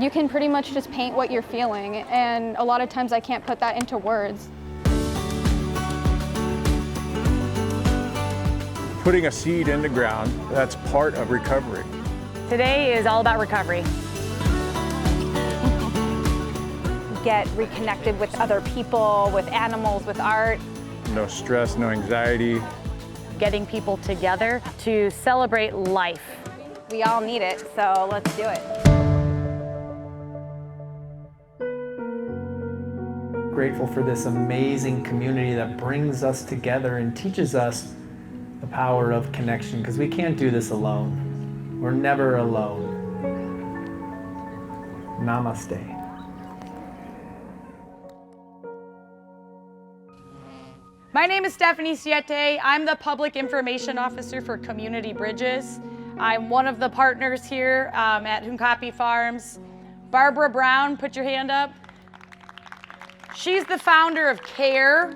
You can pretty much just paint what you're feeling, and a lot of times I can't put that into words. Putting a seed in the ground, that's part of recovery. Today is all about recovery. Get reconnected with other people, with animals, with art. No stress, no anxiety. Getting people together to celebrate life. We all need it, so let's do it. Grateful for this amazing community that brings us together and teaches us the power of connection, because we can't do this alone. We're never alone. Namaste. My name is Stephanie Siete. I'm the Public Information Officer for Community Bridges. I'm one of the partners here at Hunkapi Farms. Barbara Brown, put your hand up. She's the founder of CARE.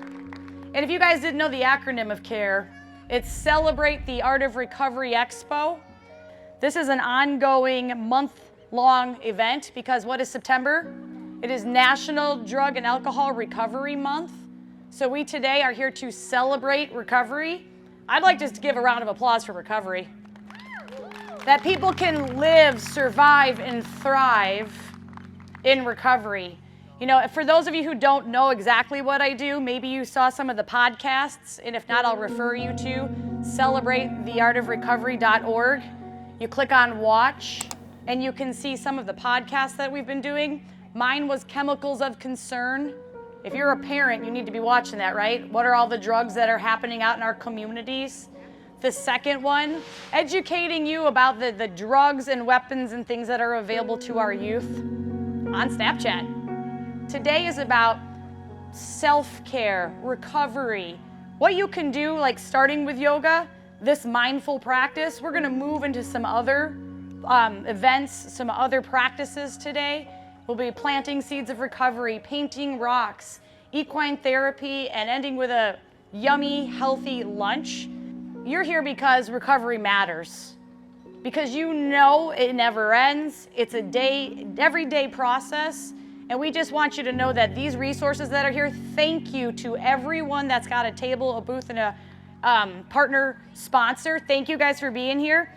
And if you guys didn't know the acronym of CARE, it's Celebrate the Art of Recovery Expo. This is an ongoing month-long event because what is September? It is National Drug and Alcohol Recovery Month. So we today are here to celebrate recovery. I'd like just to give a round of applause for recovery. That people can live, survive, and thrive in recovery. You know, for those of you who don't know exactly what I do, maybe you saw some of the podcasts, and if not, I'll refer you to celebratetheartofrecovery.org. You click on watch, and you can see some of the podcasts that we've been doing. Mine was Chemicals of Concern. If you're a parent, you need to be watching that, right? What are all the drugs that are happening out in our communities? The second one, educating you about the drugs and weapons and things that are available to our youth on Snapchat. Today is about self-care, recovery, what you can do, like starting with yoga, this mindful practice. We're gonna move into some other events, some other practices today. We'll be planting seeds of recovery, painting rocks, equine therapy, and ending with a yummy, healthy lunch. You're here because recovery matters. Because you know it never ends. It's a everyday process. And we just want you to know that these resources that are here, thank you to everyone that's got a table, a booth, and a partner sponsor. Thank you guys for being here.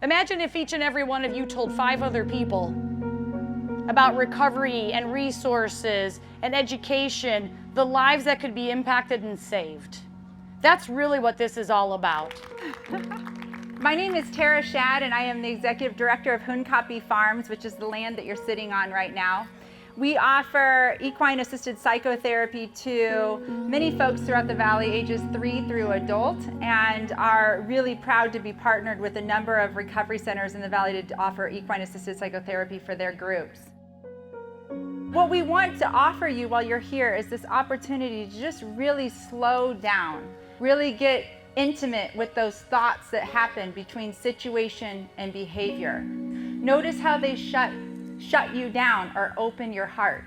Imagine if each and every one of you told 5 other people about recovery and resources and education, the lives that could be impacted and saved. That's really what this is all about. My name is Tara Shad, and I am the Executive Director of Hunkapi Farms, which is the land that you're sitting on right now. We offer equine-assisted psychotherapy to many folks throughout the valley, ages 3 through adult, and are really proud to be partnered with a number of recovery centers in the valley to offer equine-assisted psychotherapy for their groups. What we want to offer you while you're here is this opportunity to just really slow down, really get intimate with those thoughts that happen between situation and behavior. Notice how they shut you down or open your heart.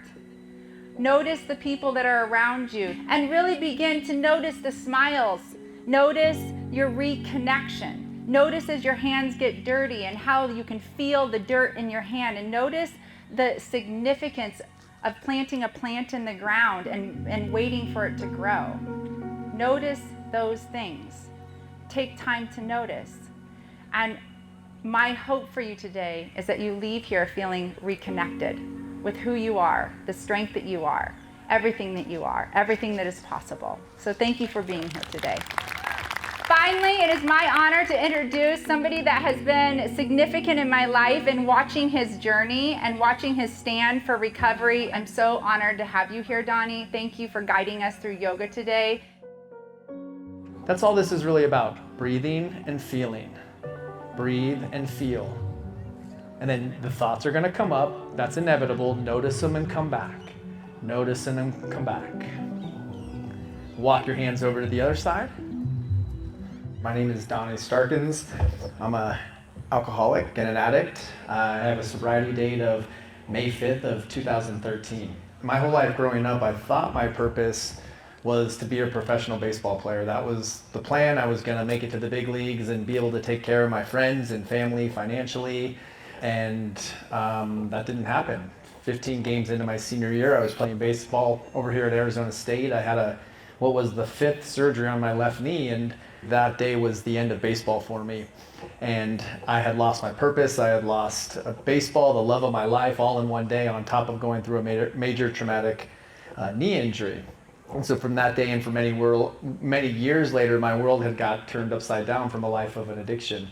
Notice the people that are around you and really begin to notice the smiles. Notice your reconnection. Notice as your hands get dirty and how you can feel the dirt in your hand, and notice the significance of planting a plant in the ground and waiting for it to grow. Notice those things. Take time to notice. And my hope for you today is that you leave here feeling reconnected with who you are, the strength that you are, everything that you are, everything that is possible. So thank you for being here today. Finally, it is my honor to introduce somebody that has been significant in my life and watching his journey and watching his stand for recovery. I'm so honored to have you here, Donnie. Thank you for guiding us through yoga today. That's all this is really about, breathing and feeling. Breathe and feel. And then the thoughts are gonna come up, that's inevitable. Notice them and come back. Notice them and come back. Walk your hands over to the other side. My name is Donnie Starkins. I'm an alcoholic and an addict. I have a sobriety date of May 5th of 2013. My whole life growing up, I thought my purpose was to be a professional baseball player. That was the plan. I was gonna make it to the big leagues and be able to take care of my friends and family financially. And that didn't happen. 15 games into my senior year, I was playing baseball over here at Arizona State. I had what was the 5th surgery on my left knee, and that day was the end of baseball for me. And I had lost my purpose. I had lost baseball, the love of my life, all in one day, on top of going through a major traumatic knee injury. And so from that day and for many years later, my world had got turned upside down from a life of an addiction.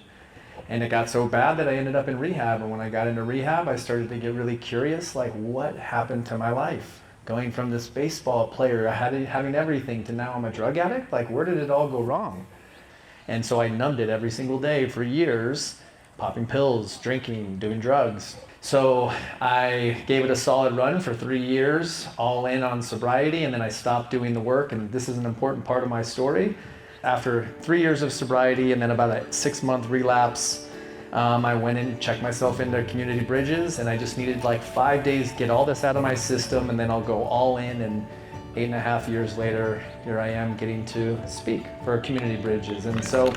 And it got so bad that I ended up in rehab. And when I got into rehab, I started to get really curious, like, what happened to my life? Going from this baseball player, having everything, to now I'm a drug addict? Like, where did it all go wrong? And so I numbed it every single day for years, popping pills, drinking, doing drugs. So I gave it a solid run for 3 years, all in on sobriety, and then I stopped doing the work. And this is an important part of my story. After 3 years of sobriety and then about a 6-month relapse, I went and checked myself into Community Bridges, and I just needed like 5 days to get all this out of my system, and then I'll go all in. And 8.5 years later, here I am getting to speak for Community Bridges. And so,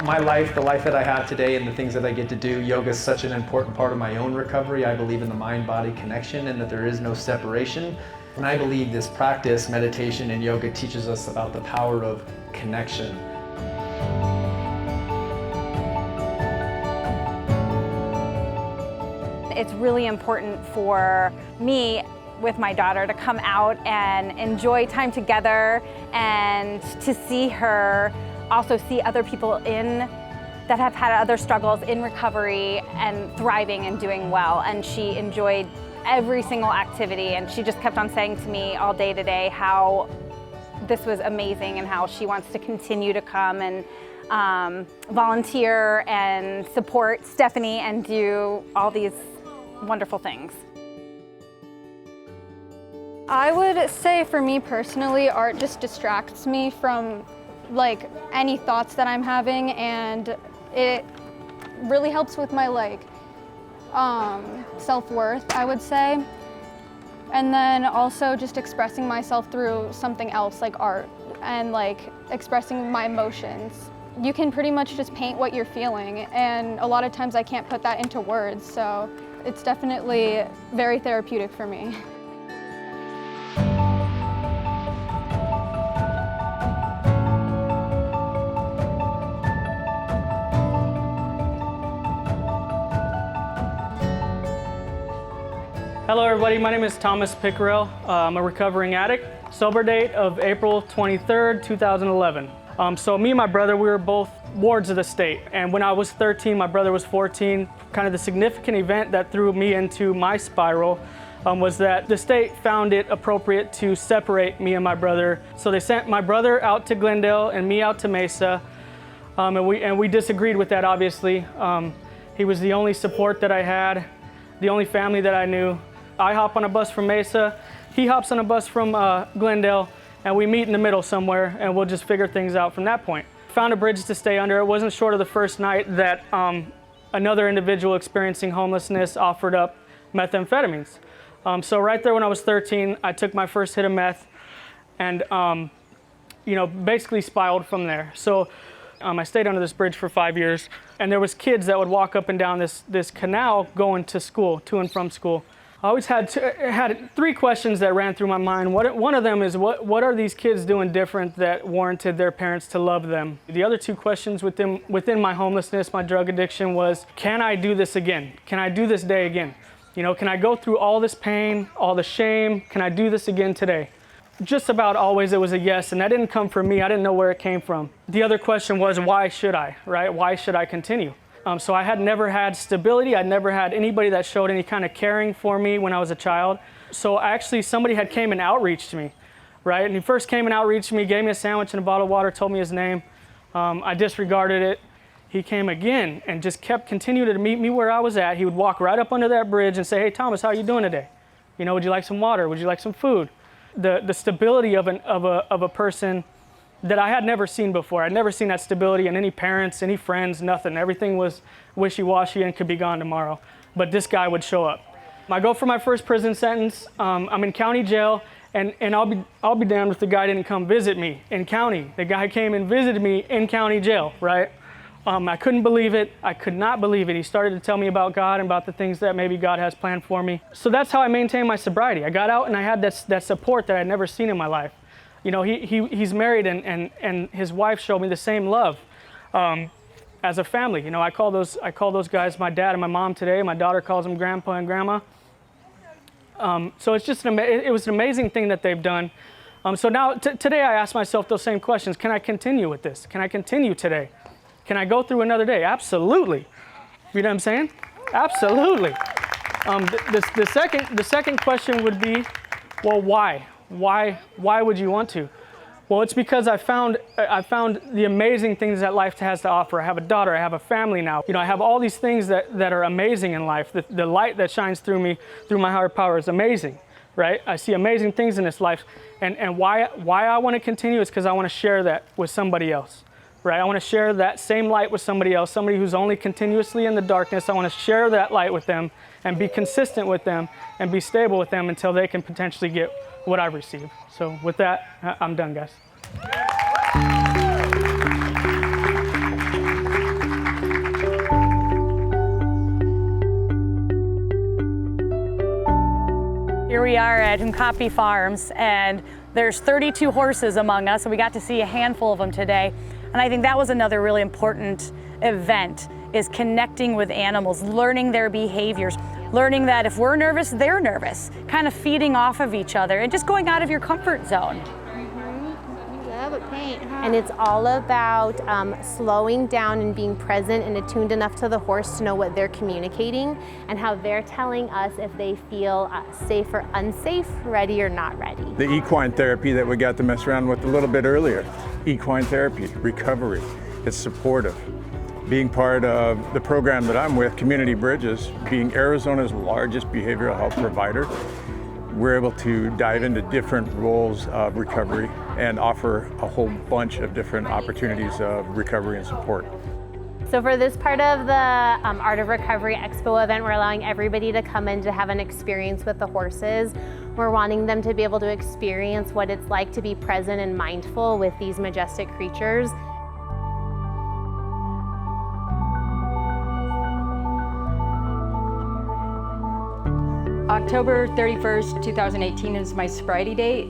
my life, the life that I have today and the things that I get to do, yoga is such an important part of my own recovery. I believe in the mind-body connection and that there is no separation. And I believe this practice, meditation and yoga, teaches us about the power of connection. It's really important for me with my daughter to come out and enjoy time together, and to see her also see other people that have had other struggles in recovery and thriving and doing well. And she enjoyed every single activity, and she just kept on saying to me all day today how this was amazing and how she wants to continue to come and volunteer and support Stephanie and do all these wonderful things. I would say for me personally, art just distracts me from like any thoughts that I'm having, and it really helps with my self-worth, I would say. And then also just expressing myself through something else like art, and like expressing my emotions. You can pretty much just paint what you're feeling, and a lot of times I can't put that into words, so it's definitely very therapeutic for me. Hello everybody, my name is Thomas Pickerel. I'm a recovering addict. Sober date of April 23rd, 2011. So me and my brother, we were both wards of the state. And when I was 13, my brother was 14. Kind of the significant event that threw me into my spiral was that the state found it appropriate to separate me and my brother. So they sent my brother out to Glendale and me out to Mesa. And we disagreed with that, obviously. He was the only support that I had, the only family that I knew. I hop on a bus from Mesa, he hops on a bus from Glendale, and we meet in the middle somewhere, and we'll just figure things out from that point. Found a bridge to stay under. It wasn't short of the first night that another individual experiencing homelessness offered up methamphetamines. So right there when I was 13, I took my first hit of meth, and basically spiraled from there. So I stayed under this bridge for 5 years, and there was kids that would walk up and down this canal going to school, to and from school. I always had 3 questions that ran through my mind. One of them is, what are these kids doing different that warranted their parents to love them? The other 2 questions within my homelessness, my drug addiction, was, can I do this again? Can I do this day again? Can I go through all this pain, all the shame? Can I do this again today? Just about always it was a yes, and that didn't come from me. I didn't know where it came from. The other question was, why should I, right? Why should I continue? So I had never had stability. I'd never had anybody that showed any kind of caring for me when I was a child. So actually somebody had came and outreached me, right? And he first came and outreached me, gave me a sandwich and a bottle of water, told me his name. I disregarded it. He came again and just continued to meet me where I was at. He would walk right up under that bridge and say, hey, Thomas, how are you doing today? Would you like some water? Would you like some food? The stability of a person that I had never seen before. I'd never seen that stability in any parents, any friends, nothing. Everything was wishy-washy and could be gone tomorrow. But this guy would show up. I go for my first prison sentence. I'm in county jail, and I'll be damned if the guy didn't come visit me in county. The guy came and visited me in county jail, right? I couldn't believe it. I could not believe it. He started to tell me about God and about the things that maybe God has planned for me. So that's how I maintained my sobriety. I got out and I had that support that I'd never seen in my life. You know, he's married and his wife showed me the same love as a family. You know, I call those guys my dad and my mom today. My daughter calls them grandpa and grandma. So it's just it was an amazing thing that they've done. So now today I ask myself those same questions. Can I continue with this? Can I continue today? Can I go through another day? Absolutely. You know what I'm saying? Absolutely. The second question would be, well, why? Why would you want to? Well, it's because I found the amazing things that life has to offer. I have a daughter, I have a family now. You know, I have all these things that are amazing in life. The light that shines through me, through my higher power is amazing, right? I see amazing things in this life. And why I want to continue is because I want to share that with somebody else. Right? I want to share that same light with somebody else, somebody who's only continuously in the darkness. I want to share that light with them and be consistent with them and be stable with them until they can potentially get what I've received. So with that, I'm done, guys. Here we are at Hunkapi Farms, and there's 32 horses among us, and we got to see a handful of them today. And I think that was another really important event, is connecting with animals, learning their behaviors, learning that if we're nervous, they're nervous, kind of feeding off of each other and just going out of your comfort zone. And it's all about slowing down and being present and attuned enough to the horse to know what they're communicating and how they're telling us if they feel safe or unsafe, ready or not ready. The equine therapy that we got to mess around with a little bit earlier, equine therapy, recovery, it's supportive. Being part of the program that I'm with, Community Bridges, being Arizona's largest behavioral health provider, we're able to dive into different roles of recovery and offer a whole bunch of different opportunities of recovery and support. So for this part of the Art of Recovery Expo event, we're allowing everybody to come in to have an experience with the horses. We're wanting them to be able to experience what it's like to be present and mindful with these majestic creatures. October 31st, 2018 is my sobriety date.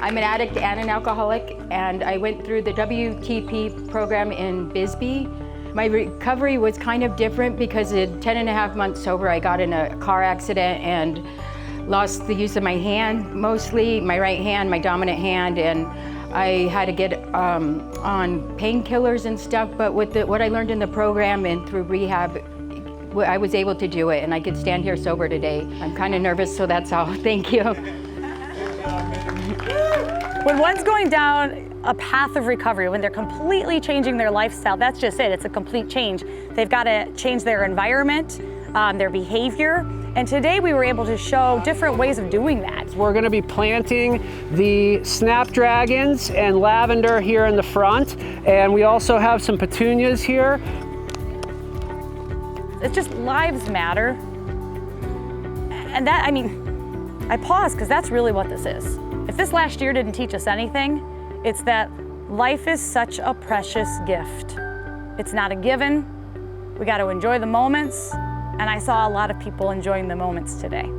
I'm an addict and an alcoholic, and I went through the WTP program in Bisbee. My recovery was kind of different because at 10.5 months sober, I got in a car accident and lost the use of my hand, mostly my right hand, my dominant hand, and I had to get on painkillers and stuff, but with what I learned in the program and through rehab, I was able to do it, and I could stand here sober today. I'm kind of nervous, so that's all. Thank you. When one's going down a path of recovery, when they're completely changing their lifestyle, that's just it. It's a complete change. They've got to change their environment, their behavior, and today we were able to show different ways of doing that. We're going to be planting the snapdragons and lavender here in the front, and we also have some petunias here. It's just lives matter. And that, I mean, I pause because that's really what this is. If this last year didn't teach us anything, it's that life is such a precious gift. It's not a given. We got to enjoy the moments, and I saw a lot of people enjoying the moments today.